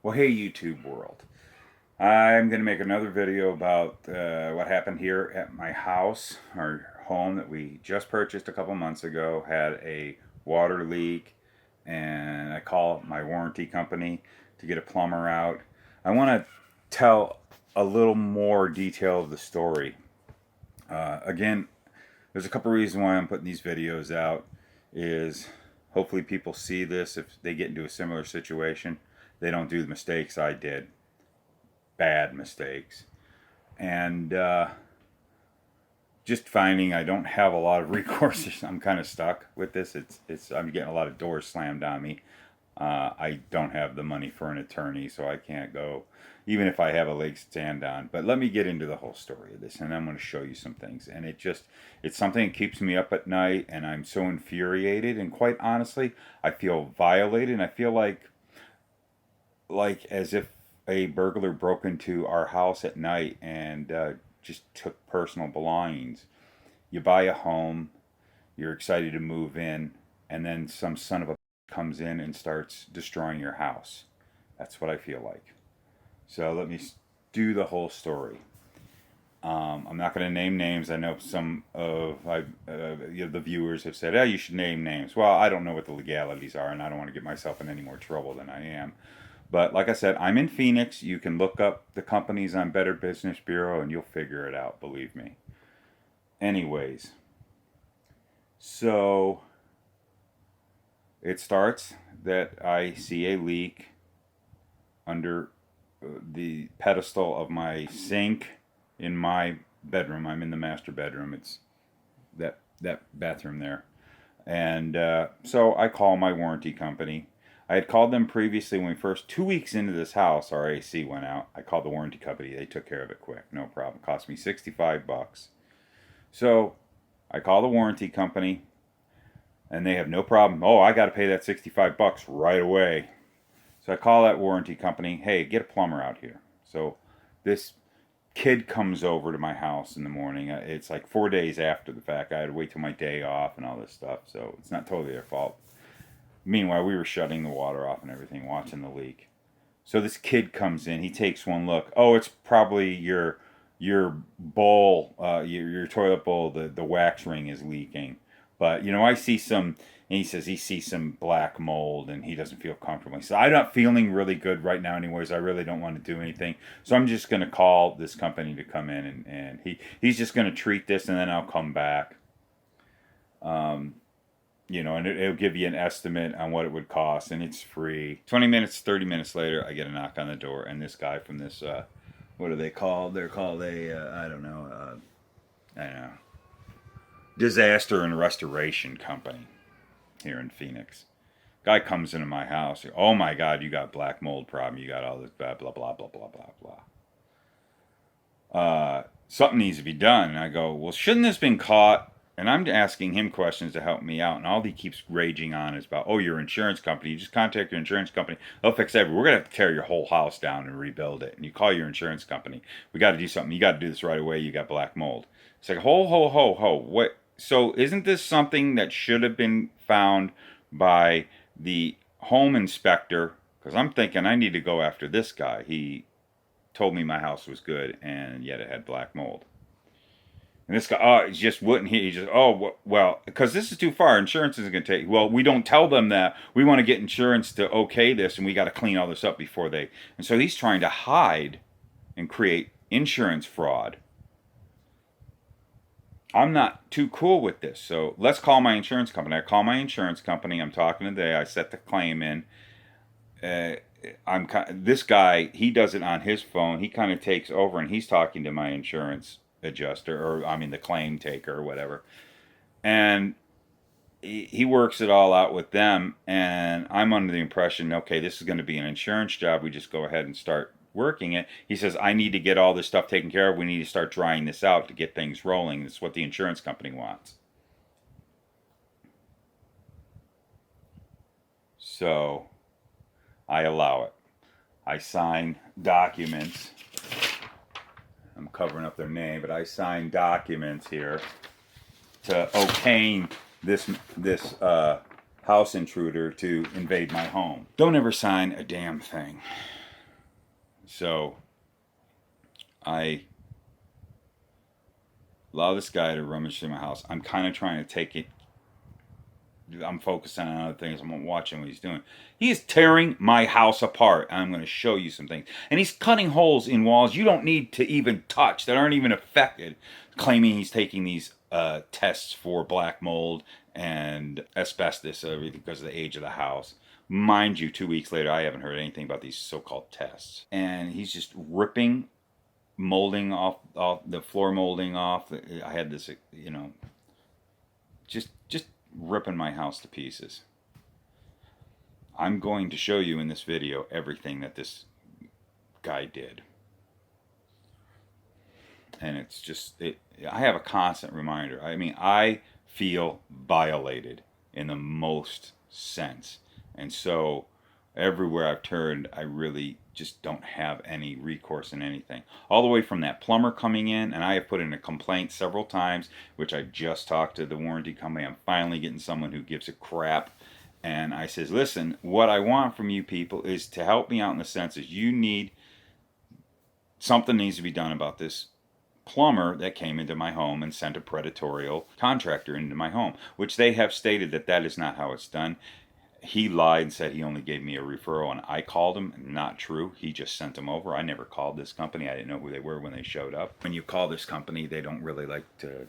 Well, hey YouTube world. I'm going to make another video about what happened here at my house. Our home that we just purchased a couple months ago had a water leak, and I called my warranty company to get a plumber out. I want to tell a little more detail of the story. Again, there's a couple reasons why I'm putting these videos out. Is hopefully people see this if they get into a similar situation. They don't do the mistakes I did. Bad mistakes. And just finding I don't have a lot of recourse. I'm kind of stuck with this. I'm getting a lot of doors slammed on me. I don't have the money for an attorney, so I can't go, even if I have a leg to stand on. But let me get into the whole story of this, and I'm going to show you some things. And it's something that keeps me up at night, and I'm so infuriated. And quite honestly, I feel violated, and I feel like as if a burglar broke into our house at night and just took personal belongings. You buy a home, you're excited to move in, and then some son of a comes in and starts destroying your house. That's what I feel like. So let me do the whole story. I'm not going to name names. I know some of the viewers have said, you should name names. Well, I don't know what the legalities are, and I don't want to get myself in any more trouble than I am. But like I said, I'm in Phoenix. You can look up the companies on Better Business Bureau and you'll figure it out, believe me. Anyways, so it starts that I see a leak under the pedestal of my sink in my bedroom. I'm in the master bedroom. It's that bathroom there. And so I call my warranty company. I had called them previously when we first, 2 weeks into this house, our AC went out. I called the warranty company. They took care of it quick. No problem. It cost me $65. So I call the warranty company, and they have no problem. Oh, I got to pay that $65 right away. So I call that warranty company. Hey, get a plumber out here. So this kid comes over to my house in the morning. It's like 4 days after the fact. I had to wait till my day off and all this stuff. So it's not totally their fault. Meanwhile, we were shutting the water off and everything, watching the leak. So this kid comes in. He takes one look. Oh, it's probably your bowl, your toilet bowl. The wax ring is leaking. But I see some. And he says he sees some black mold and he doesn't feel comfortable. He says, I'm not feeling really good right now, anyways. I really don't want to do anything. So I'm just going to call this company to come in and he's just going to treat this and then I'll come back. And it'll give you an estimate on what it would cost, and it's free. 20 minutes, 30 minutes later, I get a knock on the door, and this guy from this, what are they called? They're called I don't know, disaster and restoration company here in Phoenix. Guy comes into my house. Oh my God, you got black mold problem. You got all this blah, blah, blah, blah, blah, blah, blah. Something needs to be done. And I go, well, shouldn't this been caught? And I'm asking him questions to help me out. And all he keeps raging on is about, your insurance company. You just contact your insurance company. They'll fix everything. We're going to have to tear your whole house down and rebuild it. And you call your insurance company. We got to do something. You got to do this right away. You got black mold. It's like, ho. What? So isn't this something that should have been found by the home inspector? Because I'm thinking I need to go after this guy. He told me my house was good, and yet it had black mold. And this guy, he just wouldn't hear. He just, well, because this is too far. Insurance isn't going to take. Well, we don't tell them that. We want to get insurance to okay this, and we got to clean all this up before they. And so he's trying to hide and create insurance fraud. I'm not too cool with this. So let's call my insurance company. I call my insurance company. I'm talking today. I set the claim in. This guy, he does it on his phone. He kind of takes over, and he's talking to my insurance adjuster, or the claim taker or whatever, and he works it all out with them, and I'm under the impression, okay, this is going to be an insurance job. We just go ahead and start working it. He says, I need to get all this stuff taken care of. We need to start drying this out to get things rolling. That's what the insurance company wants. So I allow it. I sign documents. I'm covering up their name, but I signed documents here to obtain this house intruder to invade my home. Don't ever sign a damn thing. So I allow this guy to rummage through my house. I'm kind of trying to take it. I'm focusing on other things. I'm watching what he's doing. He is tearing my house apart. I'm going to show you some things. And he's cutting holes in walls you don't need to even touch, that aren't even affected, claiming he's taking these tests for black mold and asbestos because of the age of the house. Mind you, 2 weeks later, I haven't heard anything about these so-called tests. And he's just ripping molding off the floor molding off. I had this, just ripping my house to pieces. I'm going to show you in this video everything that this guy did. And it's just, I have a constant reminder. I mean, I feel violated in the most sense. And so everywhere I've turned, I really just don't have any recourse in anything. All the way from that plumber coming in, and I have put in a complaint several times, which I just talked to the warranty company. I'm finally getting someone who gives a crap. And I says, listen, what I want from you people is to help me out in the sense is something needs to be done about this plumber that came into my home and sent a Predatorial contractor into my home, which they have stated that is not how it's done. He lied and said he only gave me a referral, and I called him. Not true. He just sent them over. I never called this company. I didn't know who they were when they showed up. When you call this company, they don't really like to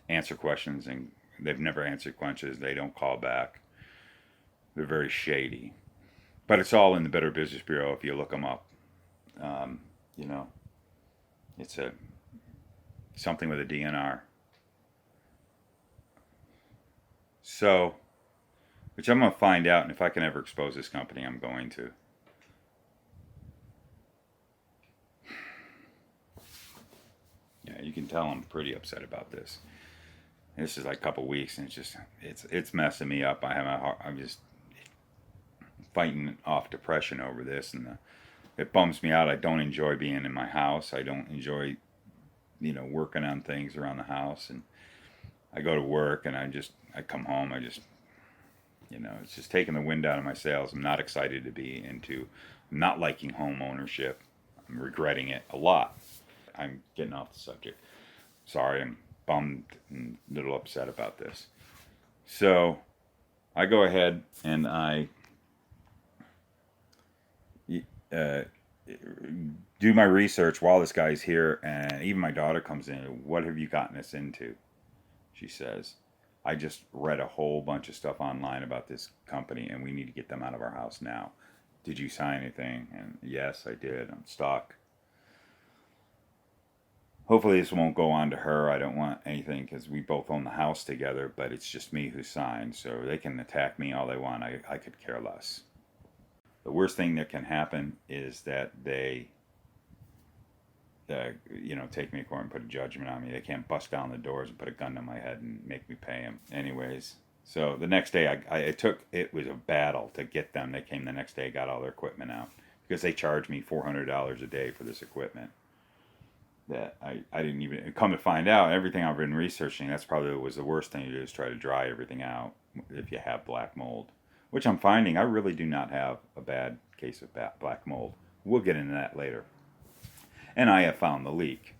answer questions, and they've never answered questions. They don't call back. They're very shady. But it's all in the Better Business Bureau if you look them up. It's something with a DNR. So, which I'm going to find out, and if I can ever expose this company, I'm going to. Yeah, you can tell I'm pretty upset about this. This is like a couple weeks, and it's messing me up. I'm just fighting off depression over this, and it bums me out. I don't enjoy being in my house. I don't enjoy, working on things around the house, and I go to work, and I come home. It's just taking the wind out of my sails. I'm not excited to be into, not liking home ownership. I'm regretting it a lot. I'm getting off the subject. Sorry, I'm bummed and a little upset about this. So I go ahead and I do my research while this guy's here, and even my daughter comes in. What have you gotten us into? She says, I just read a whole bunch of stuff online about this company, and we need to get them out of our house now. Did you sign anything? And yes, I did. I'm stuck. Hopefully this won't go on to her. I don't want anything because we both own the house together, but it's just me who signed, so they can attack me all they want. I could care less. The worst thing that can happen is that they, take me to court and put a judgment on me. They can't bust down the doors and put a gun to my head and make me pay them. Anyways, so the next day, it was a battle to get them. They came the next day, got all their equipment out, because they charged me $400 a day for this equipment. That I didn't even come to find out. Everything I've been researching, that's probably was the worst thing to do, is try to dry everything out if you have black mold. Which I'm finding I really do not have a bad case of black mold. We'll get into that later. And I have found the leak.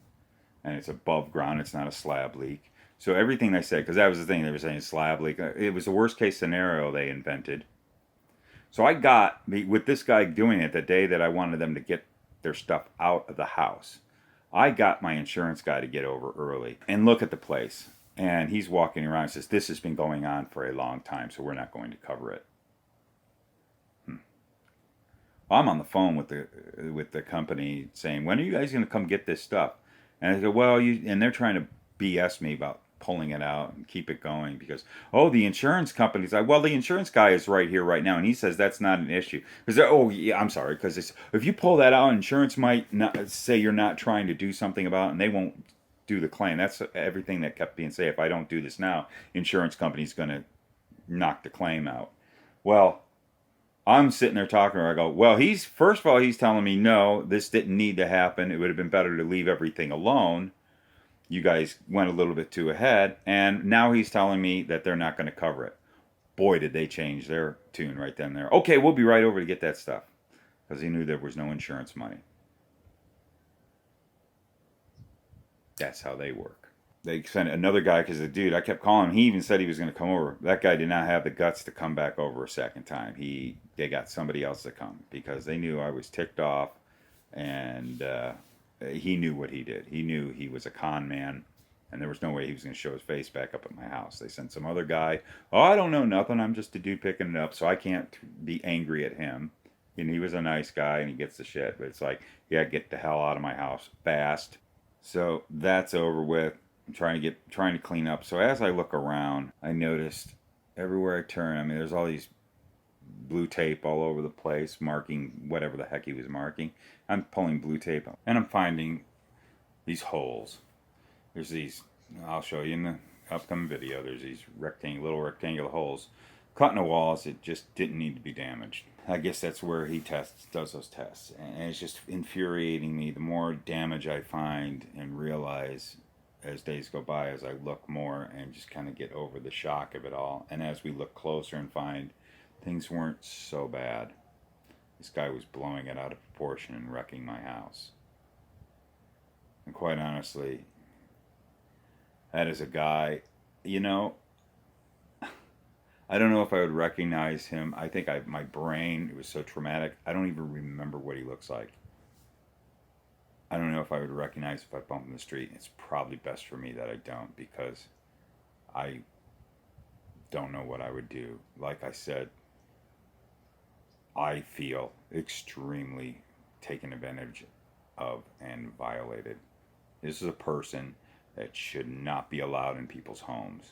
And it's above ground. It's not a slab leak. So everything they said, because that was the thing, they were saying slab leak. It was the worst case scenario they invented. So I got, with this guy doing it the day that I wanted them to get their stuff out of the house, I got my insurance guy to get over early and look at the place. And he's walking around and says, this has been going on for a long time, so we're not going to cover it. I'm on the phone with the company saying, when are you guys going to come get this stuff? And I said, well, and they're trying to BS me about pulling it out and keep it going because, the insurance company's like, well, the insurance guy is right here right now, and he says that's not an issue. Because, I'm sorry, because if you pull that out, insurance might not say you're not trying to do something about it, and they won't do the claim. That's everything that kept being said. If I don't do this now, insurance company's going to knock the claim out. Well, I'm sitting there talking to her. I go, well, first of all, he's telling me, no, this didn't need to happen. It would have been better to leave everything alone. You guys went a little bit too ahead. And now he's telling me that they're not going to cover it. Boy, did they change their tune right then and there. Okay, we'll be right over to get that stuff. Because he knew there was no insurance money. That's how they work. They sent another guy because the dude, I kept calling him. He even said he was going to come over. That guy did not have the guts to come back over a second time. They got somebody else to come because they knew I was ticked off, and he knew what he did. He knew he was a con man, and there was no way he was going to show his face back up at my house. They sent some other guy. Oh, I don't know nothing. I'm just a dude picking it up, so I can't be angry at him. And he was a nice guy, and he gets the shit. But it's like, yeah, get the hell out of my house fast. So that's over with. I'm trying to clean up. So as I look around, I noticed everywhere I turn, I mean, there's all these blue tape all over the place, marking whatever the heck he was marking. I'm pulling blue tape, and I'm finding these holes. There's these, I'll show you in the upcoming video, there's these little rectangular holes cut in the walls that just didn't need to be damaged. I guess that's where he does those tests. And it's just infuriating me. The more damage I find and realize as days go by, as I look more and just kind of get over the shock of it all. And as we look closer and find things weren't so bad. This guy was blowing it out of proportion and wrecking my house. And quite honestly, that is a guy, you know, I don't know if I would recognize him. I think my brain, it was so traumatic, I don't even remember what he looks like. I don't know if I would recognize if I bump in the street. It's probably best for me that I don't, because I don't know what I would do. Like I said, I feel extremely taken advantage of and violated. This is a person that should not be allowed in people's homes.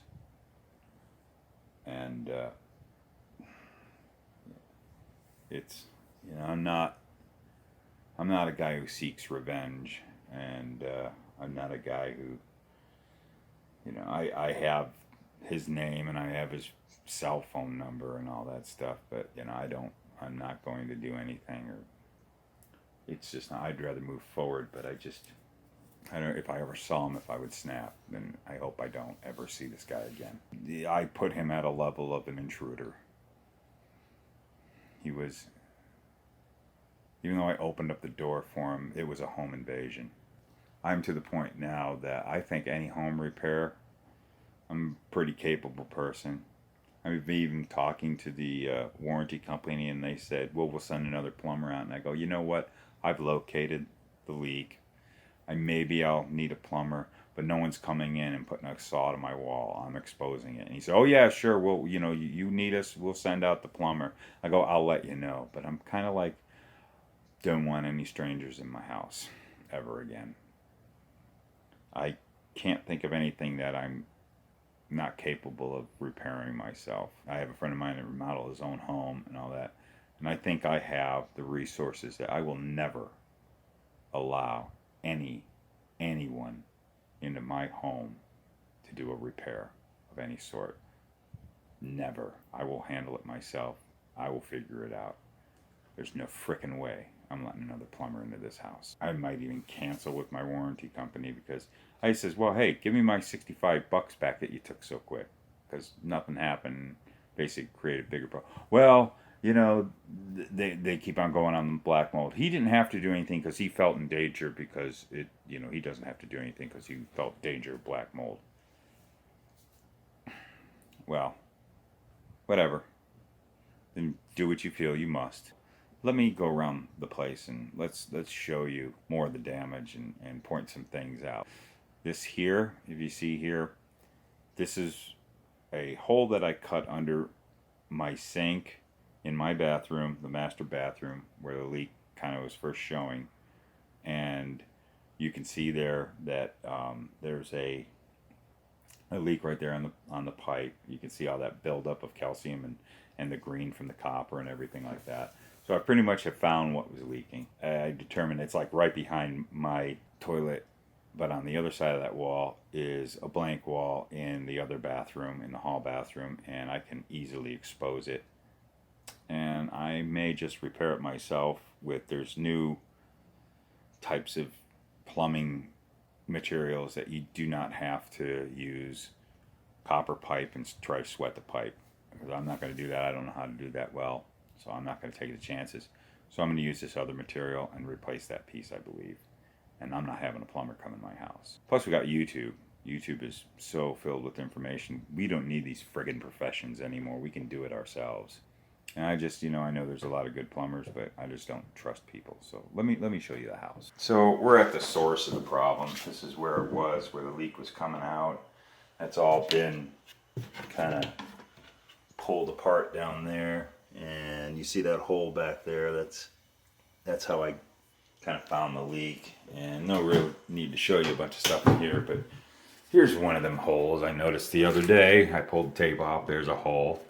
And it's, you know, I'm not a guy who seeks revenge, and I'm not a guy who, you know, I have his name and I have his cell phone number and all that stuff, but you know, I'm not going to do anything, or it's just, I'd rather move forward. But I don't know if I ever saw him, if I would snap. Then I hope I don't ever see this guy again. I put him at a level of an intruder. He was, even though I opened up the door for him, it was a home invasion. I'm to the point now that I think any home repair, I'm a pretty capable person. I've been even talking to the warranty company, and they said, well, we'll send another plumber out. And I go, you know what? I've located the leak. Maybe I'll need a plumber, but no one's coming in and putting a saw to my wall. I'm exposing it. And he said, oh yeah, sure. Well, you know, you need us, we'll send out the plumber. I go, I'll let you know. But I'm kind of like, don't want any strangers in my house ever again. I can't think of anything that I'm not capable of repairing myself. I have a friend of mine that remodeled his own home and all that. And I think I have the resources that I will never allow anyone into my home to do a repair of any sort. Never. I will handle it myself. I will figure it out. There's no frickin' way I'm letting another plumber into this house. I might even cancel with my warranty company, because I says, well, hey, give me my $65 back that you took so quick, because nothing happened. Basically created a bigger problem. Well, you know, they keep on going on black mold. He didn't have to do anything because he felt in danger, because it, you know, he doesn't have to do anything because he felt danger of black mold. Well, whatever. Then do what you feel you must. Let me go around the place and let's show you more of the damage and point some things out. This here, if you see here, this is a hole that I cut under my sink in my bathroom, the master bathroom, where the leak kind of was first showing. And you can see there that there's a leak right there on the pipe. You can see all that buildup of calcium and the green from the copper and everything like that. So I pretty much have found what was leaking. I determined it's like right behind my toilet, but on the other side of that wall is a blank wall in the other bathroom, in the hall bathroom, and I can easily expose it. And I may just repair it myself there's new types of plumbing materials that you do not have to use copper pipe and try to sweat the pipe. Because I'm not going to do that. I don't know how to do that well. So I'm not going to take the chances. So I'm going to use this other material and replace that piece, I believe. and I'm not having a plumber come in my house. Plus we got YouTube. YouTube is so filled with information. We don't need these friggin' professions anymore. We can do it ourselves. And I just, you know, I know there's a lot of good plumbers, but I just don't trust people. So let me show you the house. So we're at the source of the problem. This is where it was, where the leak was coming out. That's all been kind of pulled apart down there. And you see that hole back there? That's how I kind of found the leak. And no real need to show you a bunch of stuff in here, but here's one of them holes I noticed the other day. I pulled the tape off. There's a hole.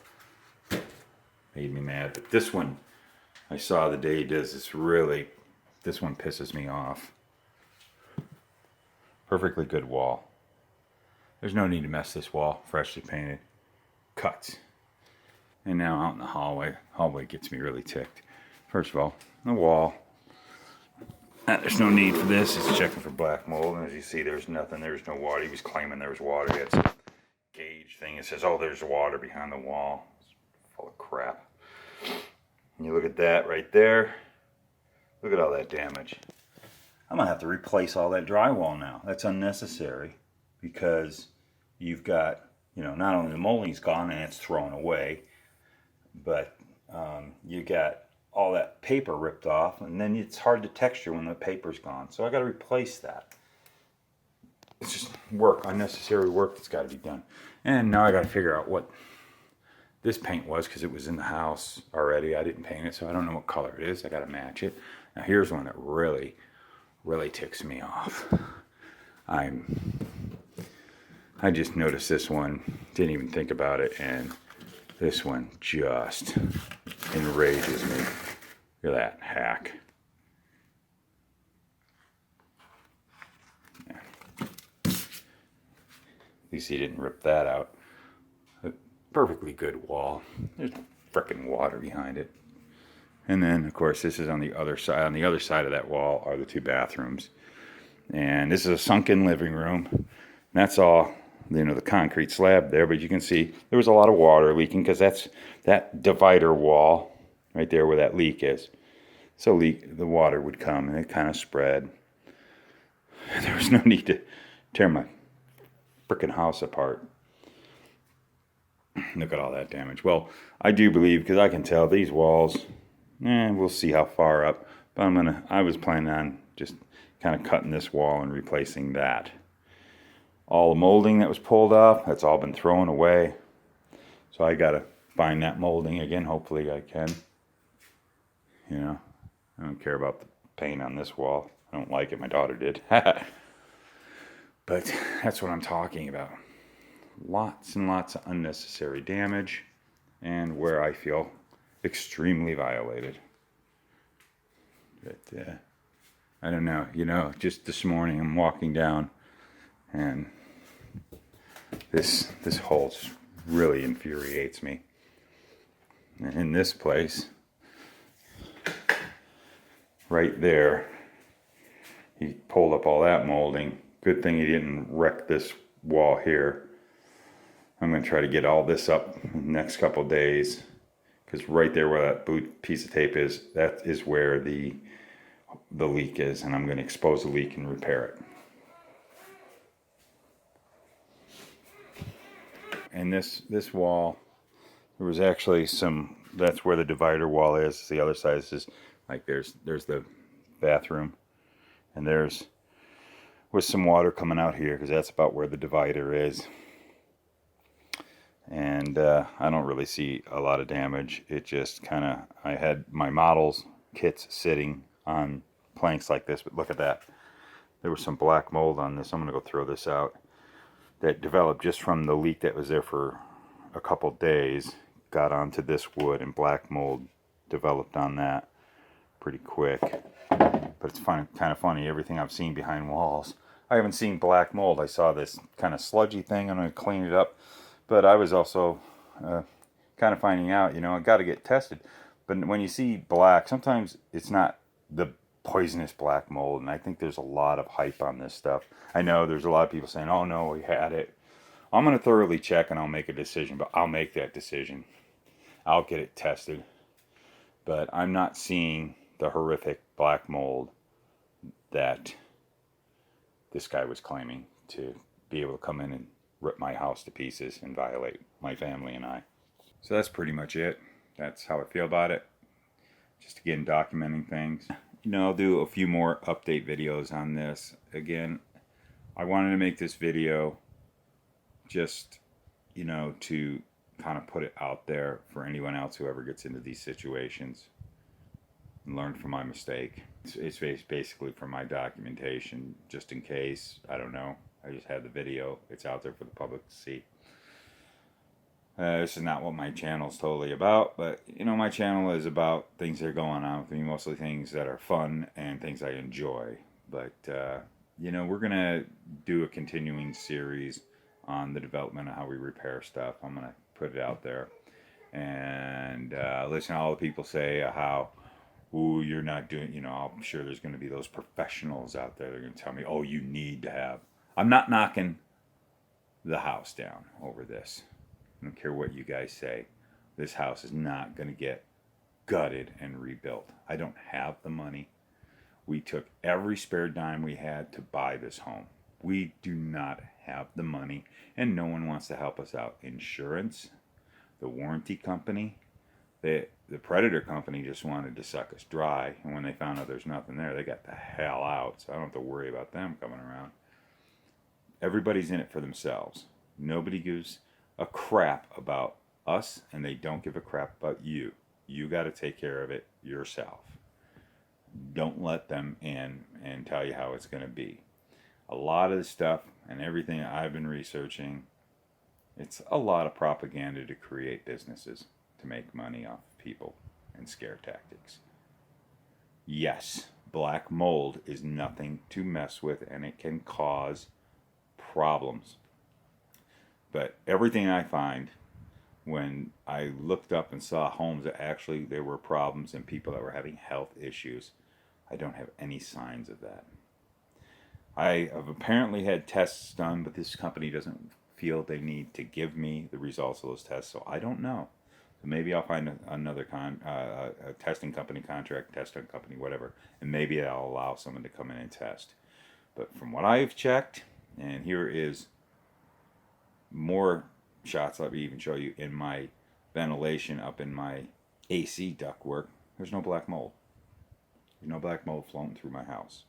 Made me mad. But this one I saw the day he does this this one pisses me off. Perfectly good wall. There's no need to mess this wall. Freshly painted. Cuts. And now out in the hallway. Hallway gets me really ticked. First of all, the wall. There's no need for this. It's checking for black mold. And as you see, there's nothing. There's no water. He was claiming there was water. He had some gauge thing. It says, oh, there's water behind the wall. Full of crap. And you look at that right there. Look at all that damage. I'm gonna have to replace all that drywall now. That's unnecessary because you've got, you know, not only the molding's gone and it's thrown away, but you got all that paper ripped off, and then it's hard to texture when the paper's gone. So I got to replace that. It's just work, unnecessary work that's got to be done. And now I got to figure out what this paint was because it was in the house already. I didn't paint it, so I don't know what color it is. I got to match it. Now here's one that really, really ticks me off. I just noticed this one, didn't even think about it, and this one just enrages me. Look at that hack. Yeah. At least he didn't rip that out. A perfectly good wall. There's no frickin' water behind it. And then, of course, this is on the other side. On the other side of that wall are the two bathrooms. And this is a sunken living room. That's all, you know, the concrete slab there. But you can see there was a lot of water leaking because that's that divider wall right there where that leak is. So the water would come and it kind of spread. There was no need to tear my frickin' house apart. Look at all that damage. Well, I do believe, because I can tell these walls, we'll see how far up. But I was planning on just kind of cutting this wall and replacing that. All the molding that was pulled off, that's all been thrown away. So I got to find that molding again. Hopefully I can. You know, I don't care about the paint on this wall. I don't like it. My daughter did. But that's what I'm talking about. Lots and lots of unnecessary damage, and where I feel extremely violated. But I don't know. You know, just this morning I'm walking down, and this hole just really infuriates me. In this place, right there, he pulled up all that molding. Good thing he didn't wreck this wall here. I'm going to try to get all this up in the next couple days, because right there where that boot piece of tape is, that is where the leak is, and I'm going to expose the leak and repair it. And this wall, there was actually that's where the divider wall is. The other side is like there's the bathroom, and was some water coming out here because that's about where the divider is. And I don't really see a lot of damage. It just kind of, I had my models kits sitting on planks like this, but look at that. There was some black mold on this. I'm going to go throw this out. That developed just from the leak that was there for a couple days. Got onto this wood, and black mold developed on that pretty quick. But it's kind of funny, everything I've seen behind walls. I haven't seen black mold. I saw this kind of sludgy thing. I'm going to clean it up. But I was also kind of finding out, you know, I got to get tested. But when you see black, sometimes it's not the poisonous black mold. And I think there's a lot of hype on this stuff. I know there's a lot of people saying, oh no, we had it. I'm going to thoroughly check and I'll make a decision. But I'll make that decision. I'll get it tested. But I'm not seeing the horrific black mold that this guy was claiming to be able to come in and rip my house to pieces and violate my family and I. So that's pretty much it. That's how I feel about it. Just again, documenting things. I'll do a few more update videos on this. Again, I wanted to make this video just, to kind of put it out there for anyone else who ever gets into these situations and learn from my mistake. It's basically for my documentation, just in case. I don't know. I just had the video. It's out there for the public to see. This is not what my channel is totally about, but my channel is about things that are going on with me, mostly things that are fun and things I enjoy. But we're gonna do a continuing series on the development of how we repair stuff. I'm gonna put it out there and listen to all the people say how, ooh, you're not doing. I'm sure there's gonna be those professionals out there. They're gonna tell me, oh, you need to have. I'm not knocking the house down over this. I don't care what you guys say. This house is not going to get gutted and rebuilt. I don't have the money. We took every spare dime we had to buy this home. We do not have the money, and no one wants to help us out. Insurance, the warranty company, the Predator company just wanted to suck us dry, and when they found out there's nothing there, they got the hell out, so I don't have to worry about them coming around. Everybody's in it for themselves. Nobody gives a crap about us, and they don't give a crap about you. You got to take care of it yourself. Don't let them in and tell you how it's going to be. A lot of the stuff and everything I've been researching, it's a lot of propaganda to create businesses, to make money off people, and scare tactics. Yes, black mold is nothing to mess with, and it can cause problems. But everything I find, when I looked up and saw homes that actually there were problems and people that were having health issues, I don't have any signs of that. I have apparently had tests done, but this company doesn't feel they need to give me the results of those tests, so I don't know. So maybe I'll find another a testing company, contract testing company, whatever, and maybe I'll allow someone to come in and test. But from what I've checked, and here is more shots. Let me even show you in my ventilation up in my AC ductwork. There's no black mold. There's no black mold floating through my house.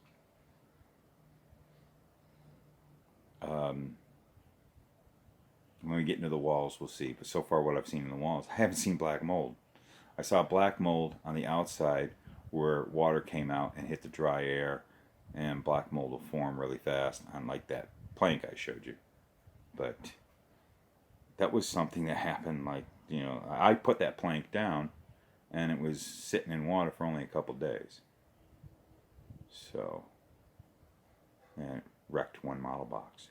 When we get into the walls, we'll see. But so far, what I've seen in the walls, I haven't seen black mold. I saw black mold on the outside where water came out and hit the dry air, and black mold will form really fast on like that plank I showed you. But that was something that happened, I put that plank down and it was sitting in water for only a couple days. So, and it wrecked one model box.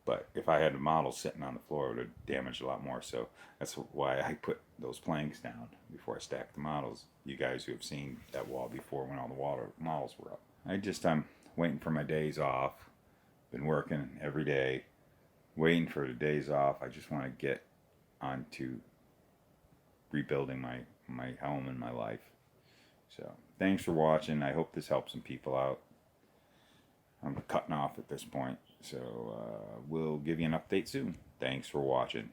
But if I had a model sitting on the floor, it would have damaged a lot more. So that's why I put those planks down before I stacked the models. You guys who have seen that wall before when all the models were up. I'm waiting for my days off. Been working every day. Waiting for the days off. I just want to get onto rebuilding my home and my life. So thanks for watching. I hope this helps some people out. I'm cutting off at this point, so we'll give you an update soon. Thanks for watching.